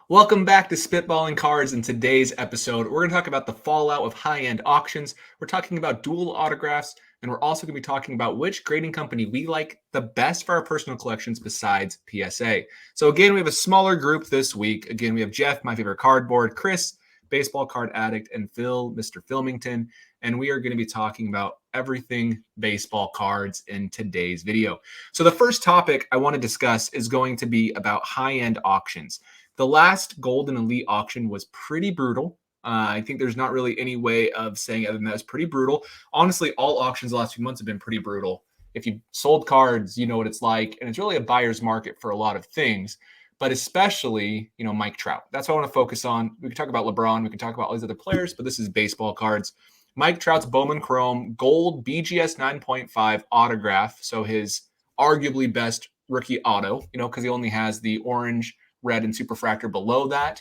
Welcome back to Spitballin Cards. In today's episode, we're going to talk about the fallout of high-end auctions. We're talking about dual autographs, and we're also going to be talking about which grading company we like the best for our personal collections besides PSA. So again, we have a smaller group this week. Again, we have Jeff, my favorite cardboard, Chris, baseball card addict, and Phil, Mr. Filmington. And we are going to be talking about everything baseball cards in today's video. So the first topic I want to discuss is going to be about high-end auctions. The last Golden Elite auction was pretty brutal. I think there's not really any way of saying other than that. It's pretty brutal. Honestly, all auctions the last few months have been pretty brutal. If you sold cards, you know what it's like. And it's really a buyer's market for a lot of things, but especially, Mike Trout. That's what I want to focus on. We can talk about LeBron. We can talk about all these other players, but this is baseball cards. Mike Trout's Bowman Chrome Gold BGS 9.5 autograph. So his arguably best rookie auto, because he only has the orange, red, and superfractor below that.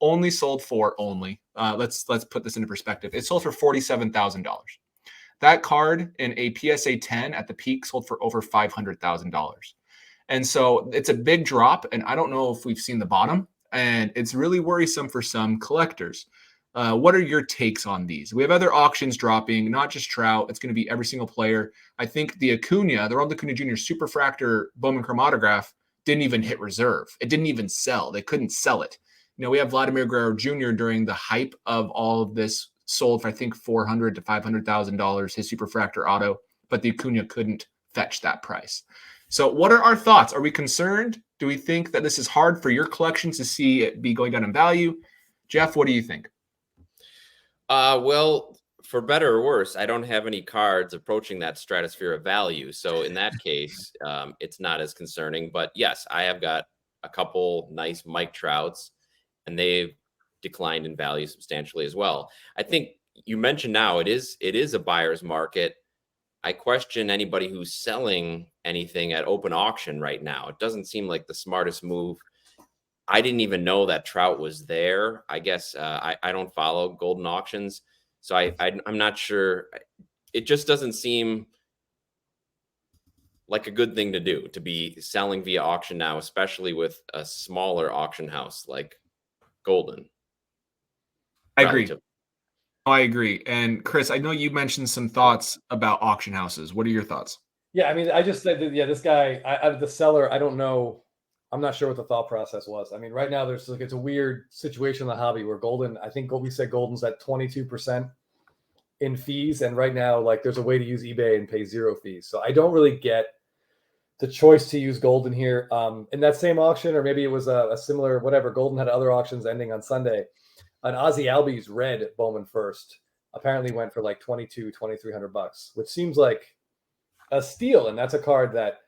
Only sold for let's put this into perspective. It sold for $47,000. That card in a PSA 10 at the peak sold for over $500,000. And so it's a big drop, and I don't know if we've seen the bottom, and it's really worrisome for some collectors. What are your takes on these? We have other auctions dropping, not just Trout. It's going to be every single player. I think the Ronald Acuna Jr. Superfractor Bowman Chrome autograph didn't even hit reserve. It didn't even sell. They couldn't sell it. We have Vladimir Guerrero Jr. during the hype of all of this sold for, I think, $400,000 to $500,000, his Superfractor auto, but the Acuna couldn't fetch that price. So what are our thoughts? Are we concerned? Do we think that this is hard for your collections to see it be going down in value? Jeff, what do you think? Well, for better or worse, I don't have any cards approaching that stratosphere of value. So in that case, it's not as concerning. But yes, I have got a couple nice Mike Trouts, and they've declined in value substantially as well. I think you mentioned now it is a buyer's market. I question anybody who's selling anything at open auction right now. It doesn't seem like the smartest move. I didn't even know that Trout was there. I guess I don't follow golden auctions, so I'm not sure. It just doesn't seem like a good thing to do, to be selling via auction now, especially with a smaller auction house like Golden. I agree. And Chris, I know you mentioned some thoughts about auction houses. What are your thoughts? Yeah, I mean, I just said that, this guy, the seller, I don't know. I'm not sure what the thought process was. I mean, right now it's a weird situation in the hobby where Golden, I think we said Golden's at 22% in fees. And right now, there's a way to use eBay and pay zero fees. So I don't really get the choice to use Golden here. In that same auction, or maybe it was a similar, whatever, Golden had other auctions ending on Sunday. An Ozzy Albies red Bowman first apparently went for like $2,300, which seems like a steal. And that's a card that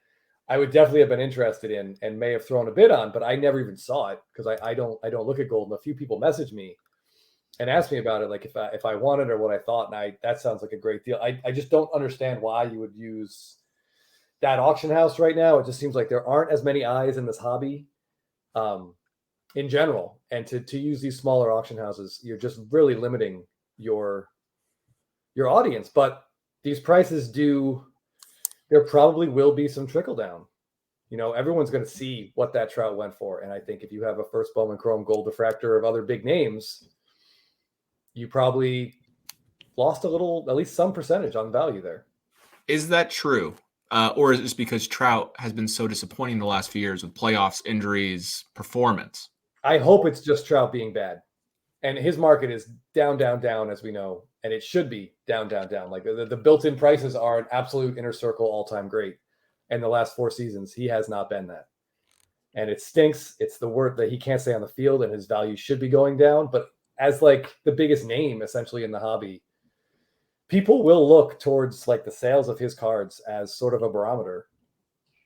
I would definitely have been interested in and may have thrown a bid on, but I never even saw it because I don't look at Golden. A few people messaged me and asked me about it, like if I wanted or what I thought, and that sounds like a great deal. I just don't understand why you would use that auction house right now. It just seems like there aren't as many eyes in this hobby in general, and to use these smaller auction houses, you're just really limiting your audience. But these prices there probably will be some trickle down. Everyone's going to see what that Trout went for. And I think if you have a first Bowman Chrome Gold diffractor of other big names, you probably lost a little, at least some percentage on value there. Is that true? Or is it just because Trout has been so disappointing the last few years with playoffs, injuries, performance? I hope it's just Trout being bad. And his market is down, down, down, as we know. And it should be down, down, down. Like the built-in prices are an absolute inner circle all-time great. And the last 4 seasons, he has not been that. And it stinks. It's the word that he can't stay on the field and his value should be going down. But as the biggest name essentially in the hobby, people will look towards the sales of his cards as sort of a barometer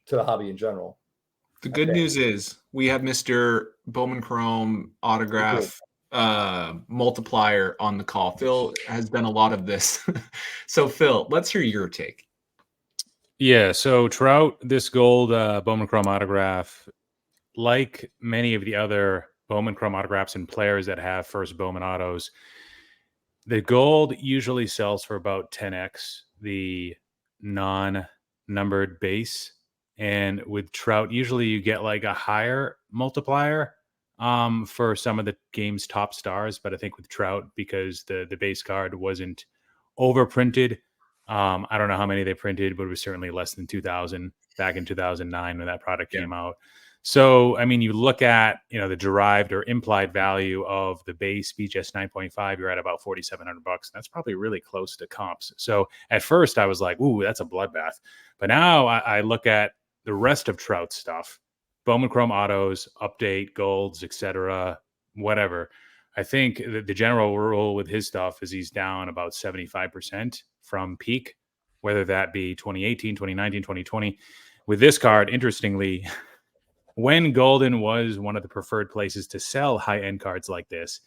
to the hobby in general. The good news is we have Mr. Bowman Chrome autograph multiplier on the call. Phil has done a lot of this. So Phil, let's hear your take. Yeah, so Trout, this gold Bowman Chrome autograph, like many of the other Bowman Chrome autographs and players that have first Bowman autos, the gold usually sells for about 10x the non-numbered base. And with Trout, usually you get a higher multiplier for some of the game's top stars. But I think with Trout, because the base card wasn't overprinted, I don't know how many they printed, but it was certainly less than 2,000 back in 2009 when that product came out. So, I mean, you look at, the derived or implied value of the base BGS 9.5, you're at about $4,700. That's probably really close to comps. So at first I was like, ooh, that's a bloodbath. But now I look at the rest of Trout stuff, Bowman Chrome autos, update, golds, etc., whatever. I think the general rule with his stuff is he's down about 75% from peak, whether that be 2018, 2019, 2020. With this card, interestingly, when Golden was one of the preferred places to sell high-end cards like this,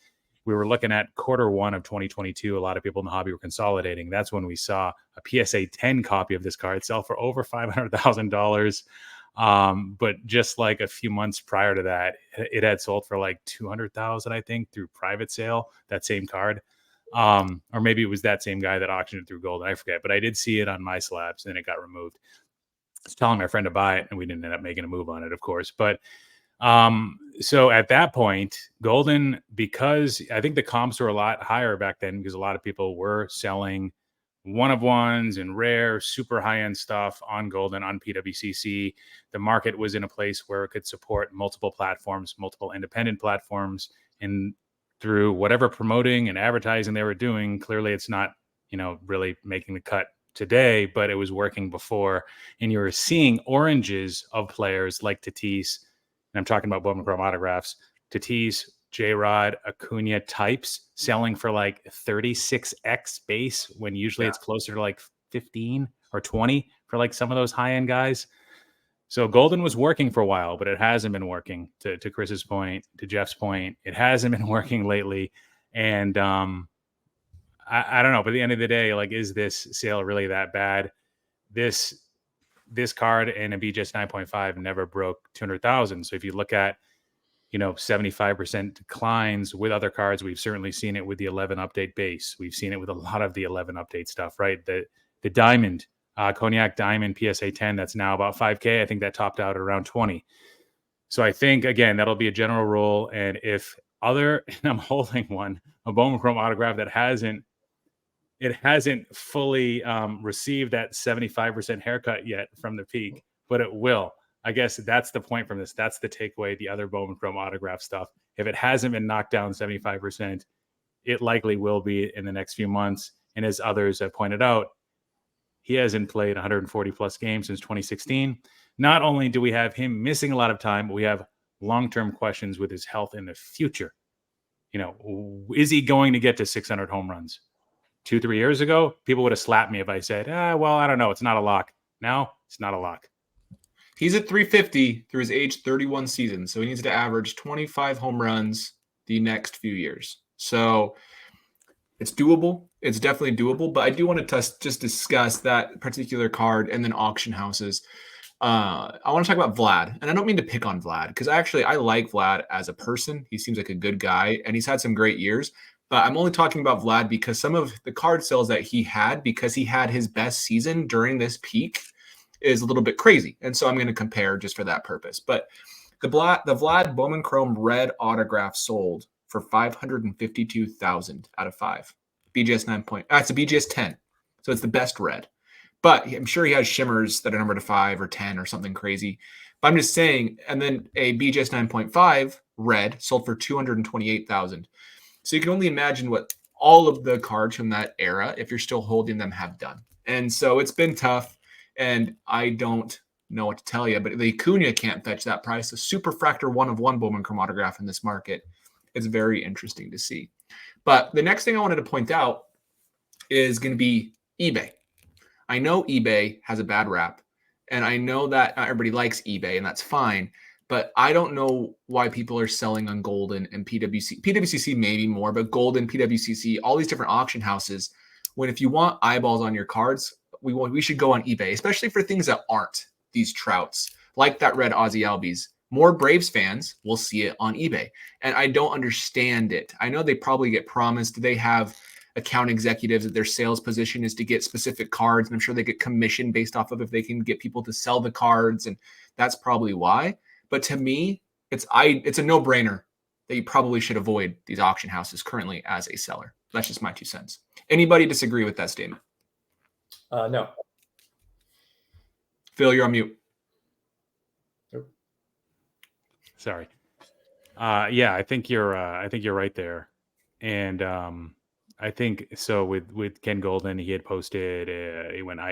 we were looking at Q1 of 2022. A lot of people in the hobby were consolidating. That's when we saw a PSA 10 copy of this card sell for over $500,000. But just like a few months prior to that, it had sold for like 200,000, I think, through private sale, that same card. Or maybe it was that same guy that auctioned it through Golden. I forget, but I did see it on my slabs and it got removed. I was telling my friend to buy it and we didn't end up making a move on it, of course. But so at that point, Golden, because I think the comps were a lot higher back then because a lot of people were selling one of ones and rare, super high end stuff on Golden, on PWCC. The market was in a place where it could support multiple platforms, multiple independent platforms, and through whatever promoting and advertising they were doing, clearly it's not, really making the cut today, but it was working before. And you were seeing oranges of players like Tatis, and I'm talking about Bowman Chrome autographs, Tatis, J-Rod, Acuna types selling for like 36x base when usually it's closer to like 15 or 20 for like some of those high-end guys. So Golden was working for a while, but it hasn't been working, to Chris's point, to Jeff's point. It hasn't been working lately. And I don't know, but at the end of the day, like, is this sale really that bad? This card and a BGS 9.5 never broke 200,000. So if you look at 75% declines with other cards, we've certainly seen it with the 11 update base. We've seen it with a lot of the 11 update stuff, right? The Diamond, Cognac Diamond PSA 10, that's now about 5K. I think that topped out at around 20. So I think, again, that'll be a general rule. And if and I'm holding one, a Bowman Chrome autograph that hasn't fully received that 75% haircut yet from the peak, but it will. I guess that's the point from this. That's the takeaway. The other Bowman Chrome autograph stuff, if it hasn't been knocked down 75%, it likely will be in the next few months. And as others have pointed out, he hasn't played 140 plus games since 2016. Not only do we have him missing a lot of time, but we have long-term questions with his health in the future. Is he going to get to 600 home runs? 2-3 years ago, people would have slapped me if I said, well, I don't know. It's not a lock. Now it's not a lock. He's at 350 through his age 31 season. So he needs to average 25 home runs the next few years. So it's doable. It's definitely doable. But I do want to just discuss that particular card and then auction houses. I want to talk about Vlad. And I don't mean to pick on Vlad because I like Vlad as a person. He seems like a good guy and he's had some great years. But I'm only talking about Vlad because some of the card sales that he had, because he had his best season during this peak, is a little bit crazy. And so I'm going to compare just for that purpose. But the Vlad Bowman Chrome red autograph sold for 552,000 out of 5. BGS 9 point. It's a BGS 10. So it's the best red. But I'm sure he has shimmers that are numbered to 5 or 10 or something crazy. But I'm just saying, and then a BGS 9.5 red sold for 228,000. So you can only imagine what all of the cards from that era, if you're still holding them, have done. And so it's been tough. And I don't know what to tell you, but the Acuna can't fetch that price. A Superfractor 1/1 Bowman Chrome autograph in this market is very interesting to see. But the next thing I wanted to point out is going to be eBay. I know eBay has a bad rap, and I know that not everybody likes eBay, and that's fine. But I don't know why people are selling on Golden and PWC. PWCC maybe more, but Golden, PWCC, all these different auction houses, when if you want eyeballs on your cards, we should go on eBay, especially for things that aren't these Trouts, like that red Ozzy Albies. More Braves fans will see it on eBay. And I don't understand it. I know they probably get promised. They have account executives that their sales position is to get specific cards. And I'm sure they get commission based off of if they can get people to sell the cards. And that's probably why. But to me, it's a no-brainer that you probably should avoid these auction houses currently as a seller. That's just my 2 cents. Anybody disagree with that statement? No. Phil, you're on mute. Sorry. Yeah, I think you're right there. And I think so with Ken Golden, he had posted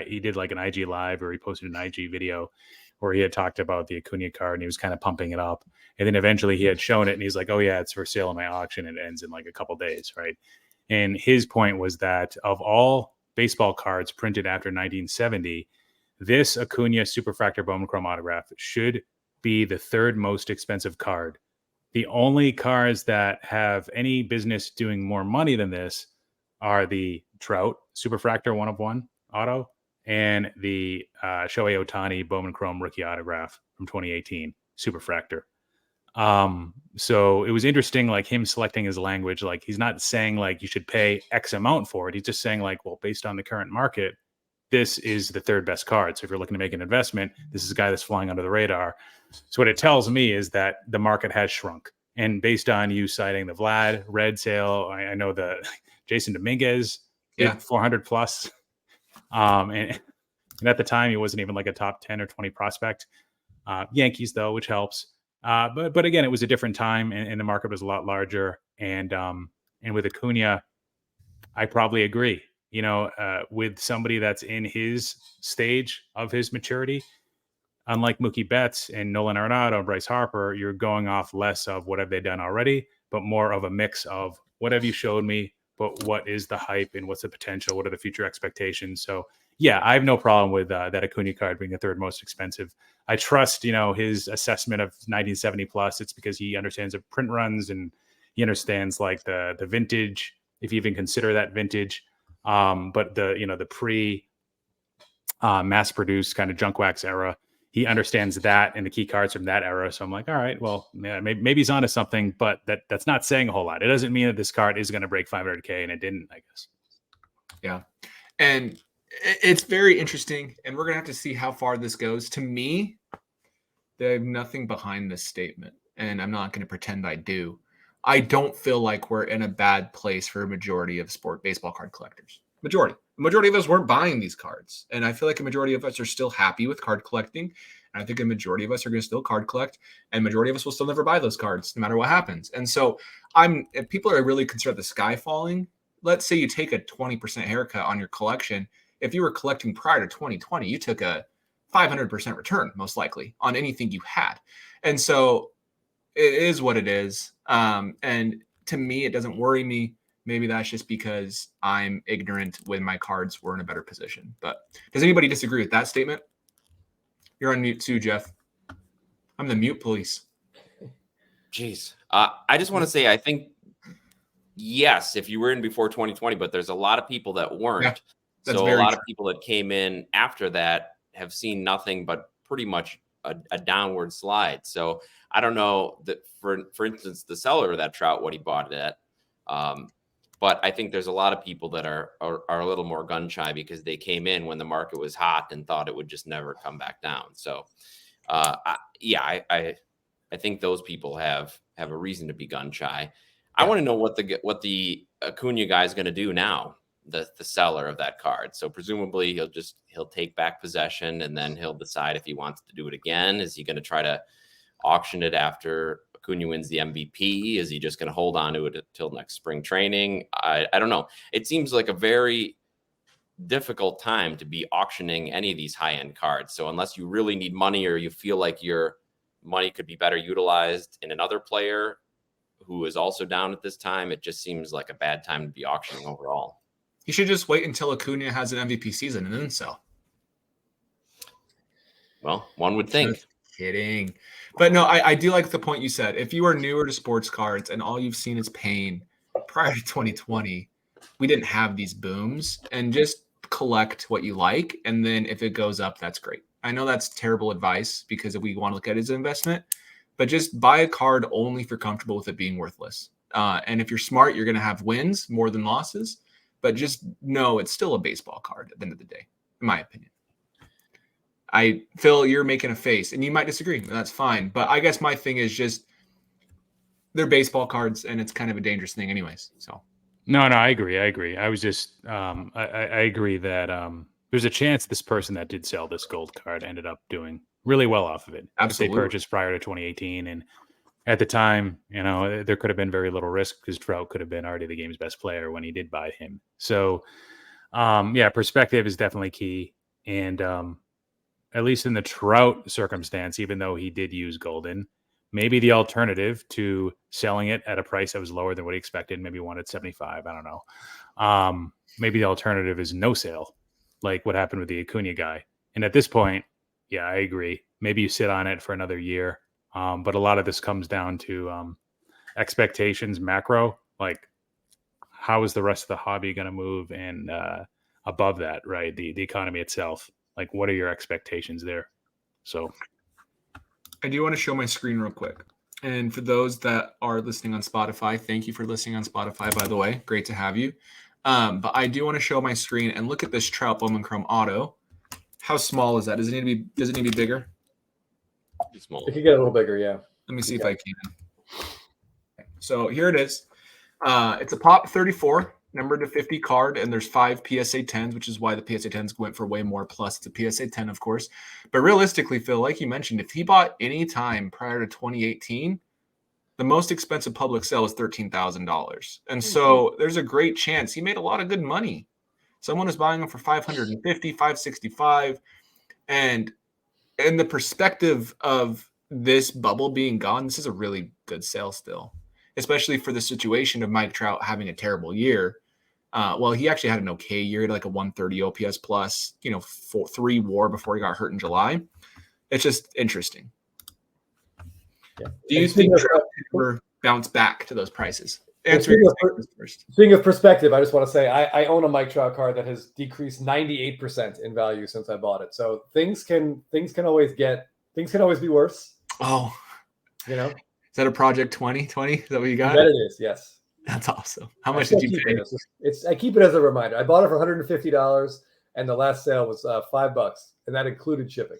he did like an IG live, or he posted an IG video where he had talked about the Acuna card and he was kind of pumping it up. And then eventually he had shown it and he's like, oh yeah, it's for sale in my auction. And it ends in like a couple days, right? And his point was that of all baseball cards printed after 1970, this Acuna Superfractor Bowman Chrome autograph should be the third most expensive card. The only cards that have any business doing more money than this are the Trout Superfractor 1 of 1 auto and the Shohei Ohtani Bowman Chrome rookie autograph from 2018 Superfractor. So it was interesting, like him selecting his language. Like he's not saying like you should pay X amount for it. He's just saying like, well, based on the current market, this is the third best card. So if you're looking to make an investment, this is a guy that's flying under the radar. So what it tells me is that the market has shrunk. And based on you citing the Vlad red sale, I know the Jason Dominguez did 400 plus. And at the time, he wasn't even like a top 10 or 20 prospect. Yankees, though, which helps. But again, it was a different time and the market was a lot larger. And with Acuna, I probably agree. You know, with somebody that's in his stage of his maturity, unlike Mookie Betts and Nolan Arenado and Bryce Harper, you're going off less of what have they done already, but more of a mix of what have you showed me, but what is the hype and what's the potential? What are the future expectations? So yeah, I have no problem with that Acuna card being the third most expensive. I trust, you know, his assessment of 1970 plus. It's because he understands the print runs and he understands like the vintage, if you even consider that vintage. But the pre mass produced kind of junk wax era, he understands that and the key cards from that era. So I'm like, all right, well, yeah, maybe he's onto something, but that's not saying a whole lot. It doesn't mean that this card is going to break 500K, and it didn't, I guess. Yeah. And it's very interesting, and we're going to have to see how far this goes. To me, there's nothing behind this statement, and I'm not going to pretend I do. I don't feel like we're in a bad place for a majority of sport baseball card collectors. Majority of us weren't buying these cards. And I feel like a majority of us are still happy with card collecting. And I think a majority of us are going to still card collect. And majority of us will still never buy those cards, no matter what happens. And so if people are really concerned with the sky falling, let's say you take a 20% haircut on your collection. If you were collecting prior to 2020, you took a 500% return, most likely, on anything you had. And so it is what it is. And to me, it doesn't worry me. Maybe that's just because I'm ignorant when my cards were in a better position. But does anybody disagree with that statement? You're on mute too, Jeff. I'm the mute police. Jeez. I just want to say, I think, yes, if you were in before 2020, but there's a lot of people that weren't. Yeah, so a lot of people that came in after that have seen nothing but pretty much a downward slide. So I don't know that, for instance, the seller of that Trout, what he bought it at. But I think there's a lot of people that are a little more gun shy because they came in when the market was hot and thought it would just never come back down. So, I think those people have a reason to be gun shy. I want to know what the Acuna guy is going to do now, the seller of that card. So presumably he'll take back possession and then he'll decide if he wants to do it again. Is he going to try to auction it after Acuna wins the MVP? Is he just going to hold on to it until next spring training? I don't know. It seems like a very difficult time to be auctioning any of these high-end cards. So unless you really need money or you feel like your money could be better utilized in another player who is also down at this time, it just seems like a bad time to be auctioning overall. You should just wait until Acuna has an MVP season and then sell. Well, one would think. Just kidding. But no, I do like the point you said. If you are newer to sports cards and all you've seen is pain prior to 2020, we didn't have these booms, and just collect what you like. And then if it goes up, that's great. I know that's terrible advice because if we want to look at it as an investment, but just buy a card only if you're comfortable with it being worthless. And if you're smart, you're going to have wins more than losses, but just know it's still a baseball card at the end of the day, in my opinion. Phil, you're making a face and you might disagree. That's fine. But I guess my thing is just they're baseball cards, and it's kind of a dangerous thing, anyways. So No, I agree. I was just I agree that there's a chance this person that did sell this gold card ended up doing really well off of it. Absolutely. If they purchased prior to 2018, and at the time, there could have been very little risk because Trout could have been already the game's best player when he did buy him. So, yeah, perspective is definitely key. And at least in the Trout circumstance, even though he did use Golden, maybe the alternative to selling it at a price that was lower than what he expected, maybe wanted 75. I don't know. Maybe the alternative is no sale, like what happened with the Acuna guy. And at this point, yeah, I agree. Maybe you sit on it for another year. But a lot of this comes down to expectations, macro, like how is the rest of the hobby going to move? And above that, right, the economy itself, like what are your expectations there? So I do want to show my screen real quick. And for those that are listening on Spotify, thank you for listening on Spotify, by the way. Great to have you. But I do want to show my screen and look at this Trout Bowman Chrome Auto. How small is that? Does it need to be bigger? Small. It could get a little bigger, yeah. Let me see if I can. So here it is. It's a Pop 34, number to 50 card, and there's 5 PSA 10s, which is why the PSA 10s went for way more. Plus, it's a PSA 10, of course. But realistically, Phil, like you mentioned, if he bought any time prior to 2018, the most expensive public sale was $13,000. And so there's a great chance he made a lot of good money. Someone is buying them for $550, $565. And in the perspective of this bubble being gone, this is a really good sale still, especially for the situation of Mike Trout having a terrible year. Well, he actually had an okay year, like a 130 OPS plus, 3 WAR before he got hurt in July. It's just interesting. Yeah. Do you think Trout can ever bounce back to those prices? Answer first. Speaking of perspective, I just want to say I own a Mike Trout card that has decreased 98% in value since I bought it. So things can always be worse. Oh, Is that a Project 2020? Is that what you got? That it is, yes. That's awesome. How much did you pay? I keep it as a reminder. I bought it for $150, and the last sale was $5, and that included shipping.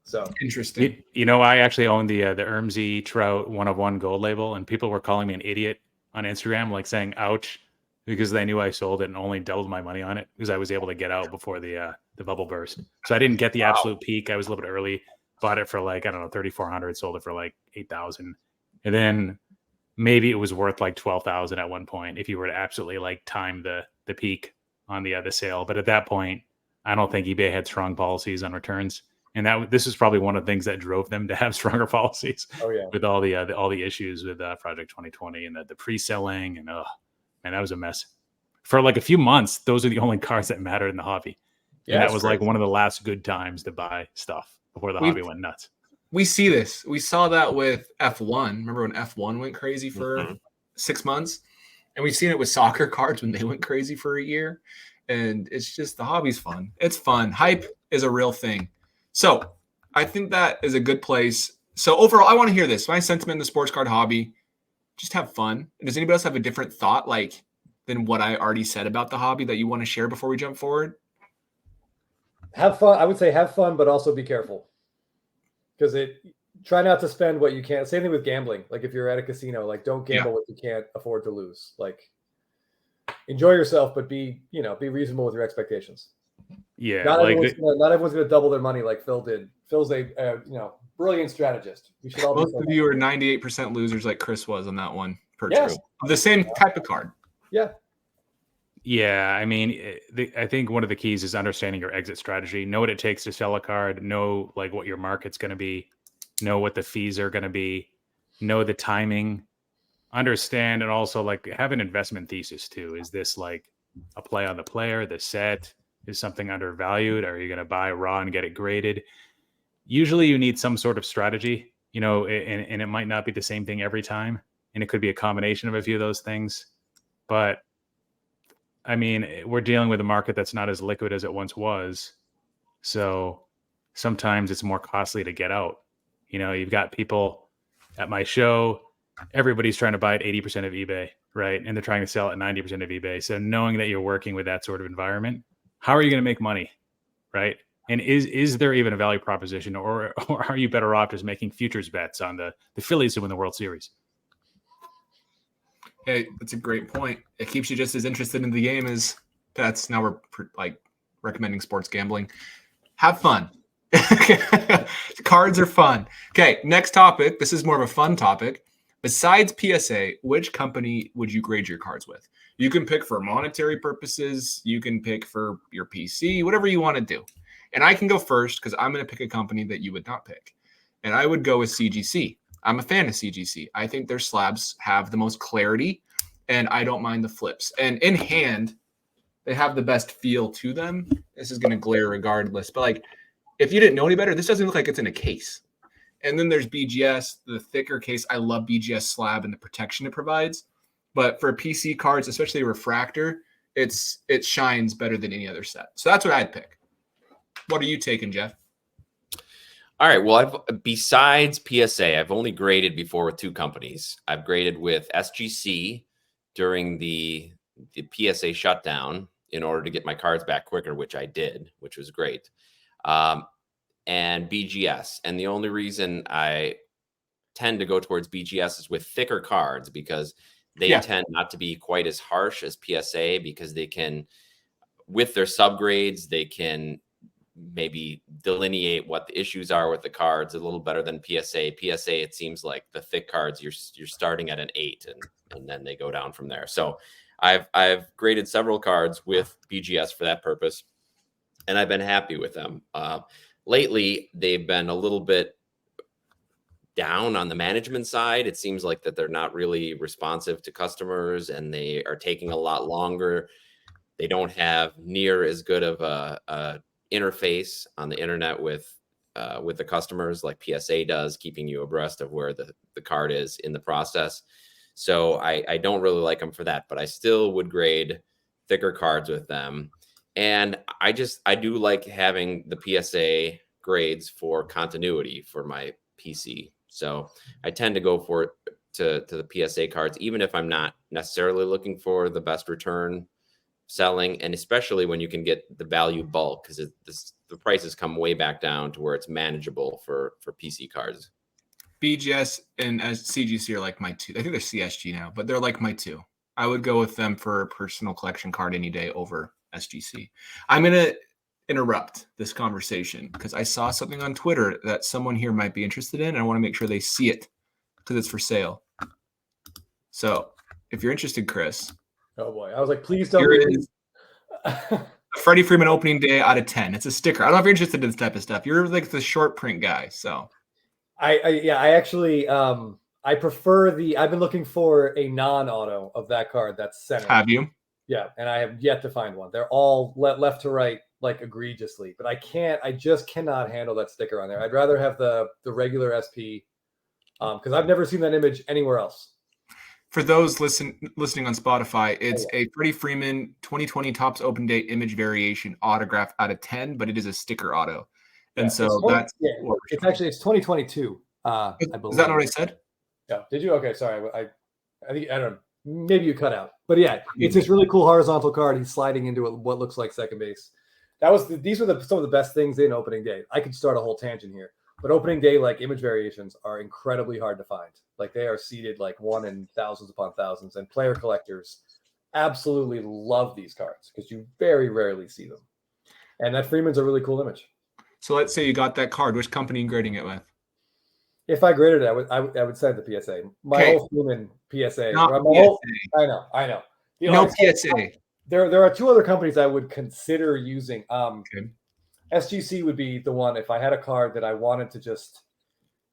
So interesting. I actually own the Ermsey Trout 1/1 gold label, and people were calling me an idiot on Instagram, like saying "ouch," because they knew I sold it and only doubled my money on it because I was able to get out before the bubble burst. So I didn't get the absolute peak. I was a little bit early. Bought it for like, I don't know, 3,400. Sold it for like 8,000, and then maybe it was worth like 12,000 at one point if you were to absolutely like time the peak on the sale. But at that point, I don't think eBay had strong policies on returns. And this is probably one of the things that drove them to have stronger policies. Oh yeah, with all the issues with Project 2020 and the pre-selling and man, that was a mess. For like a few months, those are the only cards that mattered in the hobby. Yeah, and that was crazy. Like one of the last good times to buy stuff before the hobby went nuts. We see this. We saw that with F1. Remember when F1 went crazy for 6 months? And we've seen it with soccer cards when they went crazy for a year. And it's just the hobby's fun. It's fun. Hype is a real thing. So I think that is a good place. So overall, I want to hear this. My sentiment in the sports card hobby, just have fun. Does anybody else have a different thought than what I already said about the hobby that you want to share before we jump forward? Have fun. I would say have fun, but also be careful. Because try not to spend what you can't. Same thing with gambling. Like if you're at a casino, like don't gamble what you can't afford to lose. Like enjoy yourself, but be reasonable with your expectations. Yeah, not everyone's going to double their money like Phil did. Phil's a brilliant strategist. We should all. Most of you are 98% losers, like Chris was on that one. True. The same type of card. Yeah. Yeah, I mean, I think one of the keys is understanding your exit strategy. Know what it takes to sell a card. Know like what your market's going to be. Know what the fees are going to be. Know the timing. Understand and also like have an investment thesis too. Is this like a play on the player, the set? Is something undervalued? Are you going to buy raw and get it graded? Usually you need some sort of strategy, and it might not be the same thing every time. And it could be a combination of a few of those things. But I mean, we're dealing with a market that's not as liquid as it once was. So sometimes it's more costly to get out. You've got people at my show, everybody's trying to buy at 80% of eBay, right? And they're trying to sell at 90% of eBay. So knowing that you're working with that sort of environment, how are you going to make money, right? And is there even a value proposition, or are you better off just making futures bets on the Phillies to win the World Series? Hey, that's a great point. It keeps you just as interested in the game as pets. Now we're like recommending sports gambling. Have fun. Cards are fun. Okay, next topic. This is more of a fun topic. Besides PSA, which company would you grade your cards with? You can pick for monetary purposes. You can pick for your PC, whatever you want to do. And I can go first because I'm going to pick a company that you would not pick. And I would go with CGC. I'm a fan of CGC. I think their slabs have the most clarity, and I don't mind the flips. And in hand, they have the best feel to them. This is going to glare regardless. But like, if you didn't know any better, this doesn't look like it's in a case. And then there's BGS, the thicker case. I love BGS slab and the protection it provides. But for PC cards, especially refractor, it shines better than any other set. So that's what I'd pick. What are you taking, Jeff? All right. Well, besides PSA, I've only graded before with two companies. I've graded with SGC during the PSA shutdown in order to get my cards back quicker, which I did, which was great. And BGS. And the only reason I tend to go towards BGS is with thicker cards because they tend not to be quite as harsh as PSA because they can, with their subgrades, they can maybe delineate what the issues are with the cards a little better than PSA. PSA, it seems like the thick cards, you're starting at an 8 and then they go down from there. So I've graded several cards with BGS for that purpose, and I've been happy with them. Lately, they've been a little bit down on the management side. It seems like that they're not really responsive to customers and they are taking a lot longer. They don't have near as good of a interface on the internet with the customers like PSA does, keeping you abreast of where the card is in the process. So I don't really like them for that, but I still would grade thicker cards with them. And I do like having the PSA grades for continuity for my PC. So I tend to go for it to the PSA cards, even if I'm not necessarily looking for the best return selling, and especially when you can get the value bulk, because the prices come way back down to where it's manageable for PC cards. BGS and CGC are like my two. I think they're CSG now, but they're like my two. I would go with them for a personal collection card any day over SGC. I'm going to interrupt this conversation because I saw something on Twitter that someone here might be interested in, and I want to make sure they see it because it's for sale. So if you're interested, Chris. Oh boy. I was like, please don't. Here it is. Freddie Freeman opening day out of 10. It's a sticker. I don't know if you're interested in this type of stuff. You're like the short print guy. So I actually I prefer I've been looking for a non-auto of that card that's center. Have you? Yeah, and I have yet to find one. They're all left to right, like egregiously, but I just cannot handle that sticker on there. I'd rather have the regular SP because I've never seen that image anywhere else. For those listening on Spotify, it's a Freddie Freeman 2020 Topps Open Day image variation autograph out of 10, but it is a sticker auto. And so it's 2022. I believe. Is that not what I said? Yeah. Did you? Okay. Sorry. I think, I don't know. Maybe you cut out. But yeah, it's this really cool horizontal card. He's sliding into what looks like second base. These were some of the best things in opening day. I could start a whole tangent here. But opening day, like image variations, are incredibly hard to find. Like they are seeded like one in thousands upon thousands, and player collectors absolutely love these cards because you very rarely see them. And that Freeman's a really cool image. So let's say you got that card. Which company are you grading it with? If I graded it, I would send the PSA. My whole Freeman PSA. Not PSA. I know. No PSA. There are two other companies I would consider using. SGC would be the one if I had a card that I wanted to just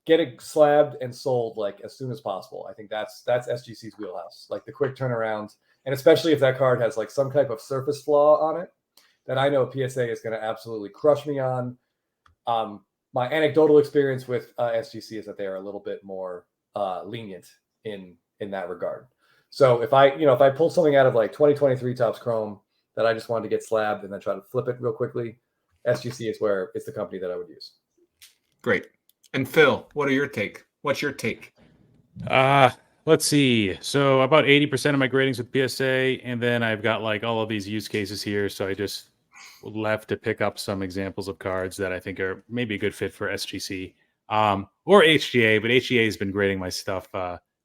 get it slabbed and sold like as soon as possible. I think that's SGC's wheelhouse, like the quick turnaround, and especially if that card has like some type of surface flaw on it that I know PSA is going to absolutely crush me on. My anecdotal experience with SGC is that they are a little bit more lenient in that regard. So if I pull something out of like 2023 Topps Chrome that I just wanted to get slabbed and then try to flip it real quickly, SGC is where it's the company that I would use. Great. And Phil, what's your take? Let's see. So about 80% of my gradings with PSA, and then I've got like all of these use cases here. So I just left to pick up some examples of cards that I think are maybe a good fit for SGC or HGA, but HGA has been grading my stuff.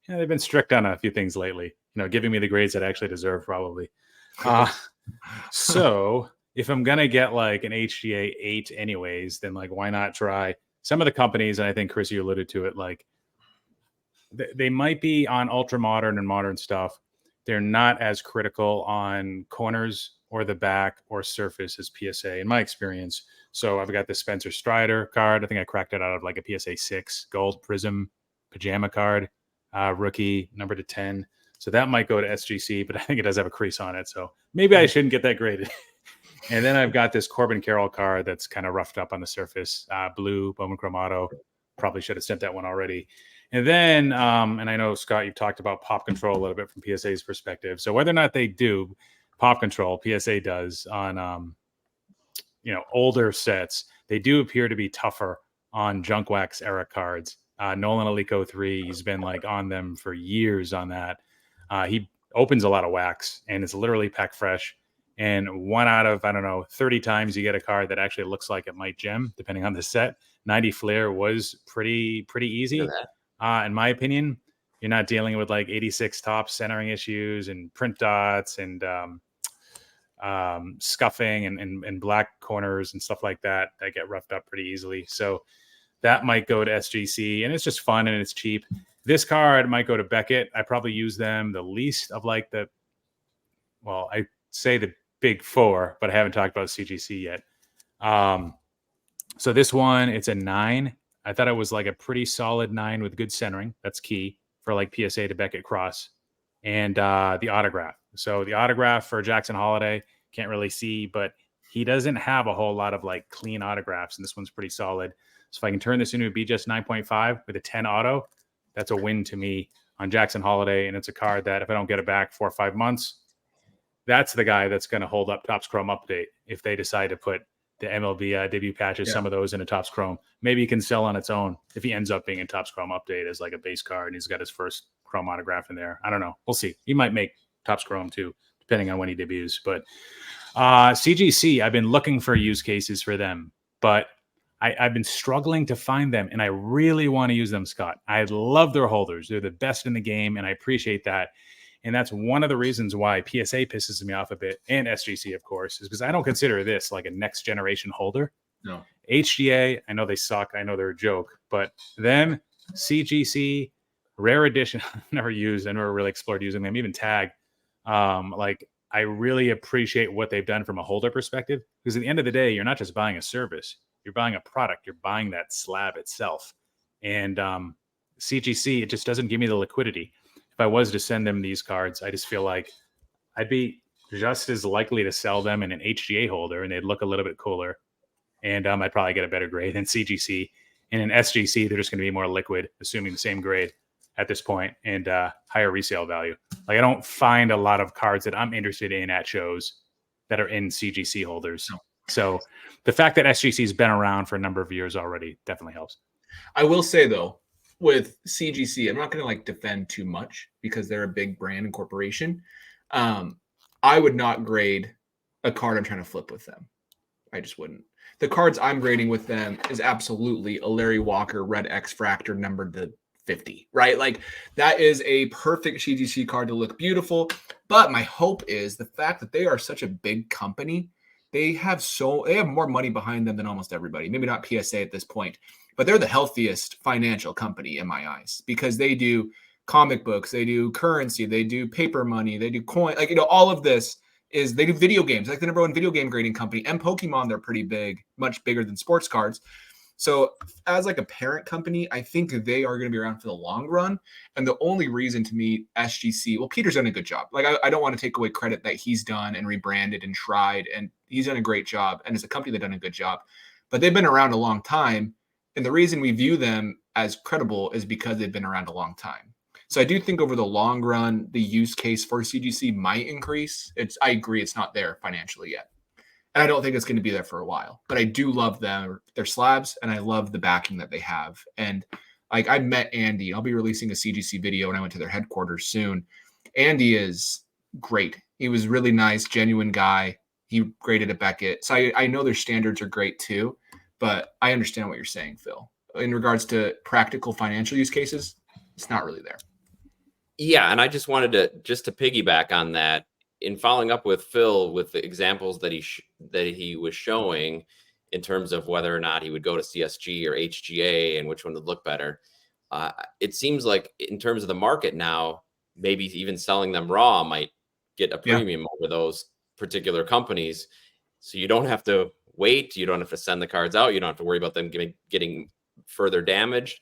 They've been strict on a few things lately. giving me the grades that I actually deserve probably. So if I'm going to get like an HGA 8 anyways, then like, why not try some of the companies? And I think Chris, you alluded to it, like they might be on ultra modern and modern stuff. They're not as critical on corners or the back or surface as PSA in my experience. So I've got the Spencer Strider card. I think I cracked it out of like a PSA 6 gold prism pajama card, rookie number to 10. So that might go to SGC, but I think it does have a crease on it. So maybe I shouldn't get that graded. And then I've got this Corbin Carroll card that's kind of roughed up on the surface, blue, Bowman Chrome Auto. Probably should have sent that one already. And then, and I know, Scott, you've talked about pop control a little bit from PSA's perspective. So whether or not they do pop control, PSA does on, older sets, they do appear to be tougher on junk wax era cards. Nolan Alico 3, he's been like on them for years on that. He opens a lot of wax and it's literally pack fresh. And 1 out of, 30 times you get a card that actually looks like it might gem, depending on the set. 90 Flair was pretty easy. In my opinion. You're not dealing with like 86 top centering issues and print dots and scuffing and black corners and stuff like that get roughed up pretty easily. So that might go to SGC, and it's just fun and it's cheap. This card might go to Beckett. I probably use them the least of like I say the big four, but I haven't talked about CGC yet. So this one, it's a 9. I thought it was like a pretty solid 9 with good centering. That's key for like PSA to Beckett cross. And the autograph. So the autograph for Jackson Holiday, can't really see, but he doesn't have a whole lot of like clean autographs, and this one's pretty solid. So if I can turn this into a BJS 9.5 with a 10 auto, that's a win to me on Jackson Holiday. And it's a card that if I don't get it back 4 or 5 months, that's the guy that's going to hold up Topps Chrome Update if they decide to put the MLB debut patches, some of those in a Topps Chrome. Maybe he can sell on its own if he ends up being in Topps Chrome Update as like a base card and he's got his first Chrome autograph in there. I don't know. We'll see. He might make Topps Chrome too, depending on when he debuts. But CGC, I've been looking for use cases for them, but I've been struggling to find them, and I really want to use them, Scott. I love their holders. They're the best in the game, and I appreciate that. And that's one of the reasons why PSA pisses me off a bit, and SGC, of course, is because I don't consider this like a next generation holder. No. HGA, I know they suck. I know they're a joke, but them, CGC, Rare Edition, never used. I never really explored using them, even Tag. I really appreciate what they've done from a holder perspective, because at the end of the day, you're not just buying a service, you're buying a product, you're buying that slab itself. And CGC, it just doesn't give me the liquidity. If I was to send them these cards, I just feel like I'd be just as likely to sell them in an HGA holder and they'd look a little bit cooler. And I'd probably get a better grade than CGC. And in SGC, they're just going to be more liquid, assuming the same grade at this point, and higher resale value. Like I don't find a lot of cards that I'm interested in at shows that are in CGC holders. No. So the fact that SGC has been around for a number of years already definitely helps. I will say though, with CGC, I'm not going to like defend too much because they're a big brand and corporation. I would not grade a card I'm trying to flip with them. I just wouldn't. The cards I'm grading with them is absolutely a Larry Walker Red X Fractor numbered to 50, right? Like that is a perfect CGC card to look beautiful. But my hope is the fact that they are such a big company. They have more money behind them than almost everybody. Maybe not PSA at this point, but they're the healthiest financial company in my eyes because they do comic books, they do currency, they do paper money, they do coin, like, all of this is they do video games, like the number one video game grading company, and Pokemon. They're pretty big, much bigger than sports cards. So as like a parent company, I think they are going to be around for the long run. And the only reason to me, SGC, well, Peter's done a good job. Like I don't want to take away credit that he's done and rebranded and tried, and he's done a great job. And as a company, they've done a good job, but they've been around a long time. And the reason we view them as credible is because they've been around a long time. So I do think over the long run, the use case for CGC might increase. I agree, it's not there financially yet. And I don't think it's going to be there for a while, but I do love their slabs, and I love the backing that they have. And like I met Andy, I'll be releasing a CGC video when I went to their headquarters soon. Andy is great. He was really nice, genuine guy. He graded at Beckett. So I know their standards are great too, but I understand what you're saying, Phil. In regards to practical financial use cases, it's not really there. Yeah, and I just wanted to piggyback on that in following up with Phil with the examples that he was showing in terms of whether or not he would go to CSG or HGA and which one would look better. It seems like in terms of the market now, maybe even selling them raw might get a premium over those particular companies. So you don't have to wait. You don't have to send the cards out. You don't have to worry about them getting further damaged.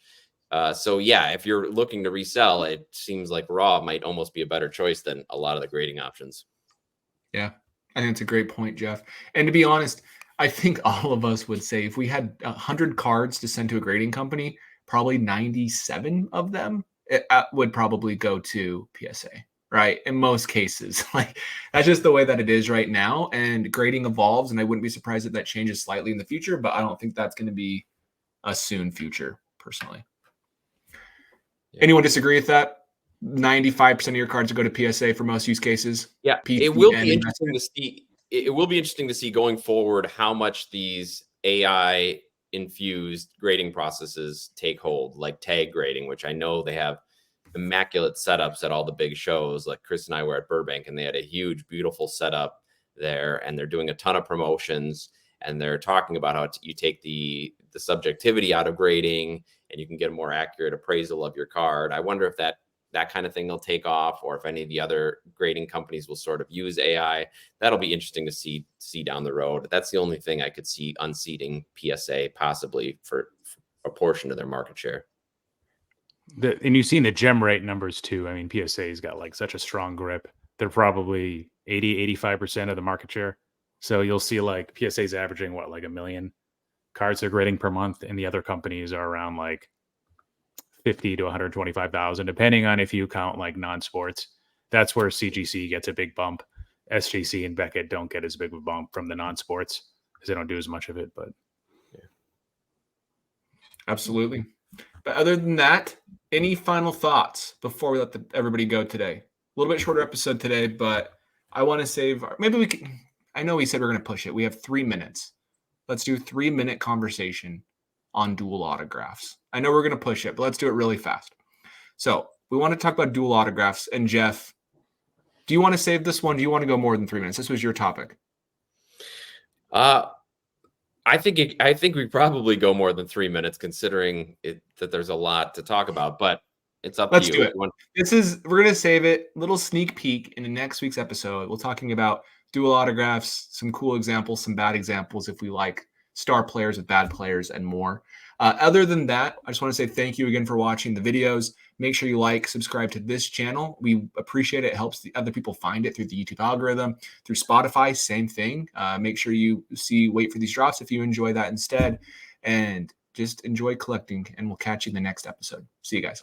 So yeah, if you're looking to resell, it seems like raw might almost be a better choice than a lot of the grading options. Yeah, I think it's a great point, Jeff. And to be honest, I think all of us would say if we had 100 cards to send to a grading company, probably 97 of them would probably go to PSA, right? In most cases, like that's just the way that it is right now. And grading evolves, and I wouldn't be surprised if that changes slightly in the future, but I don't think that's going to be a soon future, personally. Yeah. Anyone disagree with that? 95% of your cards will go to PSA for most use cases. Yeah, it will be interesting to see. It will be interesting to see going forward how much these AI infused grading processes take hold, like tag grading, which I know they have immaculate setups at all the big shows. Like Chris and I were at Burbank, and they had a huge, beautiful setup there, and they're doing a ton of promotions, and they're talking about how you take the subjectivity out of grading, and you can get a more accurate appraisal of your card. I wonder if that kind of thing will take off, or if any of the other grading companies will sort of use AI. That'll be interesting to see down the road. That's the only thing I could see unseating PSA possibly for a portion of their market share. And you've seen the gem rate numbers too. I mean, PSA's got like such a strong grip. They're probably 80-85% of the market share. So you'll see like PSA's averaging what, like 1 million cards they're grading per month, and the other companies are around like 50 to 125,000, depending on if you count like non-sports. That's where CGC gets a big bump. SGC and Beckett don't get as big of a bump from the non-sports because they don't do as much of it. But yeah, absolutely. But other than that, any final thoughts before we let everybody go today? A little bit shorter episode today, but I want to save. Maybe we can. I know we said we're going to push it. We have 3 minutes. Let's do a 3-minute conversation on dual autographs. I know we're going to push it, but let's do it really fast. So we want to talk about dual autographs. And Jeff, do you want to save this one? Do you want to go more than 3 minutes? This was your topic. I think we probably go more than 3 minutes, considering that there's a lot to talk about. But it's up to you. Let's do it. We're going to save it. Little sneak peek in the next week's episode. We're talking about dual autographs, some cool examples, some bad examples if we like star players with bad players, and more. Other than that, I just want to say thank you again for watching the videos. Make sure you like, subscribe to this channel. We appreciate it. It helps the other people find it through the YouTube algorithm. Through Spotify, same thing. Make sure you wait for these drops if you enjoy that instead. And just enjoy collecting, and we'll catch you in the next episode. See you guys.